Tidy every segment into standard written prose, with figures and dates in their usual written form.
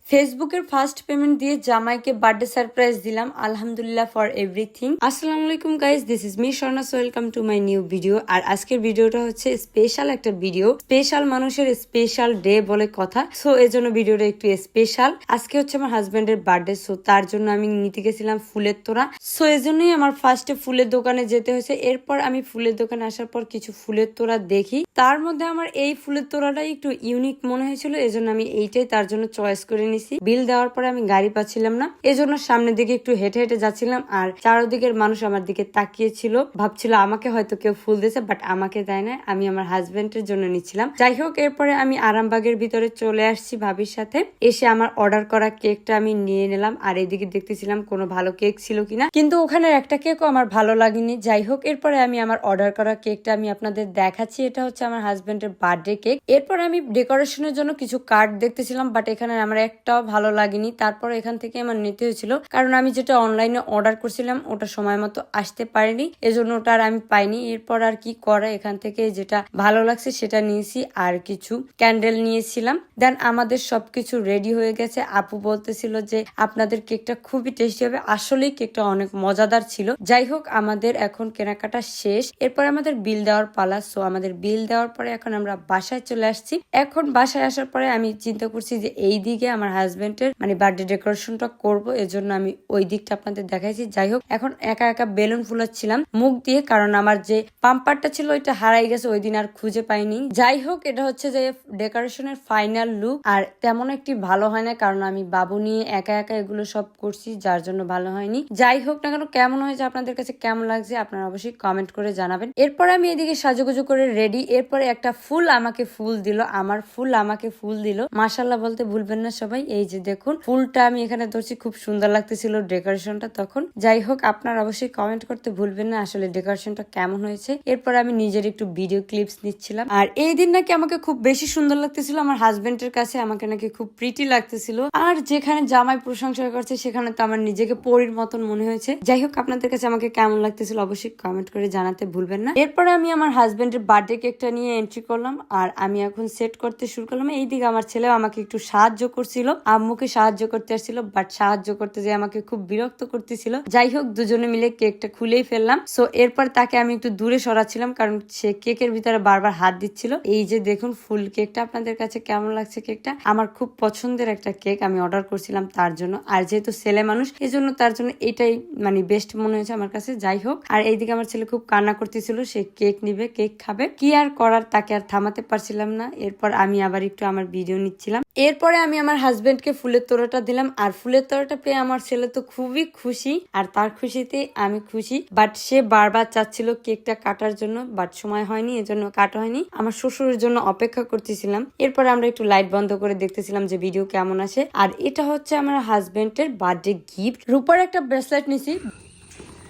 ফেসবুকের first payment দিয়ে জামাইকে বার্থডে সারপ্রাইজ দিলাম। আলহামদুলিল্লাহ ফর এভরিথিং। আসসালামু আলাইকুম guys, this is me Swarna, welcome to my new video. আর আজকের ভিডিওটা হচ্ছে স্পেশাল একটা ভিডিও, স্পেশাল মানুষের স্পেশাল ডে বলে কথা। সো এর জন্য ভিডিওটা একটু স্পেশাল। আজকে হচ্ছে আমার হাজবেন্ডের বার্থডে, সো তার জন্য আমি নিতে গেছিলাম ফুলের তোড়া। সো এই জন্যই আমার ফার্স্টে ফুলের দোকানে যেতে হয়েছে। এরপর আমি ফুলের দোকানে আসার পর কিছু ফুলের তোড়া দেখি, তার মধ্যে আমার এই ফুলের তোড়াটাই একটু ইউনিক মনে হয়েছিল, এজন্য আমি এইটাই তার জন্য চয়েস করে নিছি। বিল দেওয়ার পরে আমি গাড়ি পাচ্ছিলাম না, এজন্য সামনের দিকে একটু হেঁটে হেঁটে যাচ্ছিলাম। আর চারদিকের মানুষ আমার দিকে তাকিয়েছিল, ভাবছিল আমাকে হয়তো কেউ ফুল দিয়েছে, বাট আমাকে দেয় না, আমি আমার হাজবেন্ডের জন্য নিচ্ছিলাম। যাই হোক, এরপরে আমি আরামবাগের ভিতরে চলে আসছি ভাবির সাথে। এসে আমার অর্ডার করা কেকটা আমি নিয়ে নিলাম। আর এদিকে দেখতেছিলাম কোনো ভালো কেক ছিল কিনা, কিন্তু ওখানে একটা কেকও আমার ভালো লাগেনি। যাই হোক, এরপরে আমি আমার অর্ডার করা কেকটা আমি আপনাদের দেখাচ্ছি। এটা হচ্ছে আমার হাজবেন্ডের বার্থডে কেক। এরপর আমি ডেকোরেশনের জন্য কিছু কার্ড দেখতেছিলাম, বাট এখানে আমার একটাও ভালো লাগেনি। তারপর এখান থেকে আমার নিতে হয়েছিল, কারণ আমি যেটা অনলাইনে অর্ডার করছিলাম ওটা সময় মতো আসতে পারেনি, এজন্য ওটা আর আমি পাইনি। এরপর আর কি করা, এখান থেকে যেটা ভালো লাগছে সেটা নিয়েছি। আর কিছু ক্যান্ডেল নিয়েছিলাম। দেন আমাদের সবকিছু রেডি হয়ে গেছে। আপু বলতেছিল যে আপনাদের কেকটা খুবই টেস্টি হবে। আসলেই কেকটা অনেক মজাদার ছিল। যাই হোক, আমাদের এখন কেনাকাটা শেষ। এরপর আমাদের বিল দেওয়ার পালা। সো আমাদের বিল দেওয়ার পরে এখন আমরা বাসায় চলে আসছি। এখন বাসায় আসার পরে আমি চিন্তা করছি যে এই দিকে আমার হাজবেন্ডের মানে বার্থডে ডেকোরেশনটা করব, এজন্য আমি ওই দিকটা আপনাদের দেখাইছি। যাই হোক, এখন একা একা বেলুন ফুলাচ্ছিলাম মুখ দিয়ে, কারণ আমার যে পাম্পারটা ছিল ওইটা হারাই গেছে, ওই দিন আর খুঁজে পাইনি। যাই হোক, এটা হচ্ছে যে ডেকোরেশনের ফাইনাল লুক। আর তেমন একটি ভালো হয় না, কারণ আমি বাবু নিয়ে একা একা এগুলো সব করছি, যার জন্য ভালো হয়নি। যাই হোক না কেন, কেমন হয়েছে, আপনাদের কাছে কেমন লাগছে আপনারা অবশ্যই কমেন্ট করে জানাবেন। এরপর আমি এদিকে সাজুগুজু করে রেডি। এরপরে একটা ফুল আমাকে ফুল দিল, আমার ফুল আমাকে ফুল দিল। মাশাআল্লাহ বলতে ভুলবেন না সবাই। এই যে দেখুন, ফুলটা আমি এখানে ধরছি, খুব সুন্দর লাগতেছিল ডেকোরেশনটা তখন। যাই হোক, আপনারা অবশ্যই কমেন্ট করতে ভুলবেন না আসলে ডেকোরেশনটা কেমন হয়েছে। এরপর আমি নিজের একটু ভিডিও ক্লিপস নিচ্ছিলাম। আর এই দিন নাকি আমাকে খুব বেশি সুন্দর লাগতেছিল, আমার হাজবেন্ডের কাছে আমাকে নাকি খুব প্রিটি লাগতেছিল। আর যেখানে জামাই প্রশংসা করছে সেখানে তো আমার নিজেকে পরীর মতন মনে হয়েছে। যাই হোক, আপনাদের কাছে আমাকে কেমন লাগতেছিল অবশ্যই কমেন্ট করে জানাতে ভুলবেন না। এরপরে আমি আমার হাজবেন্ডের বার্থডে কেকটা নিয়ে এন্ট্রি করলাম। আর আমি এখন সেট করতে শুরু করলাম। এইদিকে আমার ছেলে আমাকে একটু সাহায্য করছিল, আম্মুকে সাহায্য করতে আসছিল, বাট সাহায্য করতে যে আমাকে খুব বিরক্ত করতেছিল। যাই হোক, দুজনে মিলে কেকটা খুলেই ফেললাম। সো এরপর তাকে আমি একটু দূরে সরাচ্ছিলাম, কারণ সে কেকের ভিতরে বারবার হাত দিচ্ছিল। এই যে দেখুন ফুল কেকটা, আপনাদের কাছে কেমন লাগছে কেকটা? আমার খুব পছন্দের একটা কেক, আমি অর্ডার করছিলাম তার জন্য। আর যেহেতু ছেলে মানুষ, এই জন্য তার জন্য এটাই মানে বেস্ট মনে হয়েছে আমার কাছে। যাই হোক, আর এইদিকে আমার ছেলে খুব কান্না করতেছিল, সে কেক নিবে, কেক খাবে। কি আর করার, তাকে আর থামাতে পারছিলাম না। এরপর আমি আবার একটু আমার ভিডিও নিচ্ছিলাম। এরপরে আমি আমার হাজবেন্ডকে ফুলের তোড়াটা দিলাম। আর ফুলের তোড়াটা পেয়ে আমার ছেলে তো খুবই খুশি, আর তার খুশিতে আমি খুশি। বাট সে বারবার চাচ্ছিল কেকটা কাটার জন্য, বাট সময় হয়নি, এজন্য কাটা হয়নি। আমার শ্বশুরের জন্য অপেক্ষা করতেছিলাম। এরপরে আমরা একটু লাইট বন্ধ করে দেখতেছিলাম যে ভিডিও কেমন আসে। আর এটা হচ্ছে আমার হাজবেন্ডের বার্থডে গিফট। রূপার একটা ব্রেসলেট নিছি।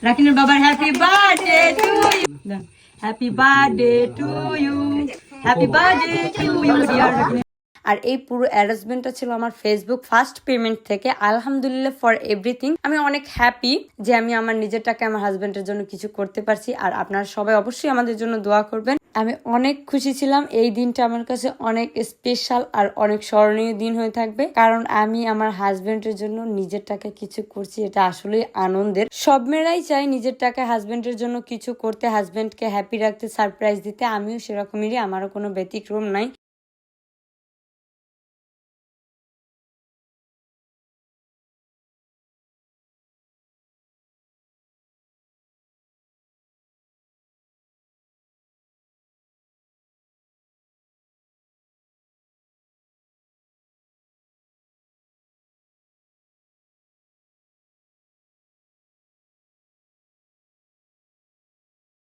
রাকিনের বাবার happy birthday to you, happy birthday to you, happy birthday to you dear Rakin. আর এই পুরো অ্যারেঞ্জমেন্টটা ছিল আমার ফেসবুক ফার্স্ট পেমেন্ট থেকে। আলহামদুলিল্লাহ ফর এভরিথিং। আমি অনেক হ্যাপি যে আমি আমার নিজের টাকা আমার হাজবেন্ডের জন্য কিছু করতে পারছি। আর আপনারা সবাই অবশ্যই আমাদের জন্য দোয়া করবেন। আমি অনেক খুশি ছিলাম। এই দিনটা আমার কাছে অনেক স্পেশাল আর অনেক স্মরণীয় দিন হয়ে থাকবে, কারণ আমি আমার হাজবেন্ডের জন্য নিজের টাকায় কিছু করছি। এটা আসলে আনন্দের। সব মেয়েরাই চাই নিজের টাকায় হাজবেন্ডের জন্য কিছু করতে, হাজবেন্ডকে হ্যাপি রাখতে, সারপ্রাইজ দিতে। আমিও সেরকমই, আমারও কোনো ব্যতিক্রম নাই।